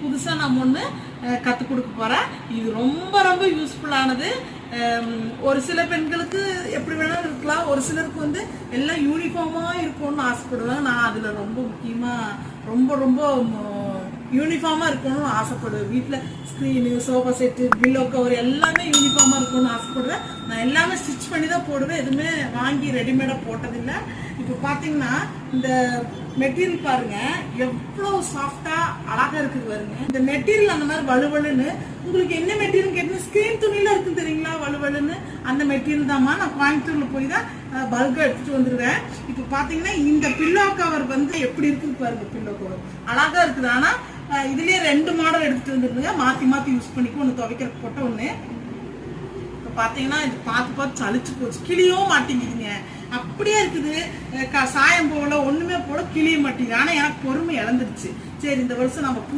புதுசா நம்ம ஒண்ணு கத்து கொடுக்க போறேன். இது ரொம்ப ரொம்ப யூஸ்ஃபுல்லானது. ஒரு சில பெண்களுக்கு எப்படி வேணாலும் இருக்கலாம், ஒரு சிலருக்கு வந்து எல்லாம் யூனிஃபார்மா இருக்கும்னு ஆசைப்படுவாங்க. நான் அதுல ரொம்ப முக்கியமா ரொம்ப ரொம்ப யூனிஃபார்மா இருக்கணும்னு ஆசைப்படுவேன். வீட்டுல screen, sofa set, pillow cover எல்லாமே யூனிஃபார்மா இருக்கணும்னு ஆசைப்படுவேன். நான் எல்லாமே ஸ்டிச் பண்ணி தான் போடுவேன், எதுவுமே வாங்கி ரெடிமேடா போட்டதில்லை. இப்போ பாத்தீங்கன்னா இந்த மெட்டீரியல் பாருங்க எவ்வளவு சாஃப்டா அழகா இருக்குது பாருங்க. இந்த மெட்டீரியல் அந்த மாதிரி வலுவலுன்னு உங்களுக்கு என்ன மெட்டீரியல் கேட்டு ஸ்கிரீன் துணியில இருக்கு தெரியுங்களா, வலுவலுன்னு அந்த மெட்டீரியல் தான்மா. நான் கோயம்புத்தூர்ல போய் தான் பல்கா எடுத்துட்டு வந்துருவேன். இப்ப பாத்தீங்கன்னா இந்த பில்லோ கவர் வந்து எப்படி இருக்குது பாருங்க. பில்லோ கவர் அழகா இருக்குது. ஆனா இதுலயே 2 மாடல் எடுத்துட்டு வந்துருங்க, மாத்தி மாத்தி யூஸ் பண்ணிக்கோ. ஒண்ணு துவைக்கிறதுக்கு போட்ட ஒண்ணு. இப்ப பாத்தீங்கன்னா இது பார்த்து பார்த்து சளிச்சு போச்சு, கிளியும் மாட்டேங்குதுங்க. அப்படியே இருக்குது, சாயம் போல ஒண்ணுமே போல, கிளிய மாட்டேங்குது. ஆனா எனக்கு பொறுமை இழந்துருச்சு. சரி இந்த வருஷம் நம்ம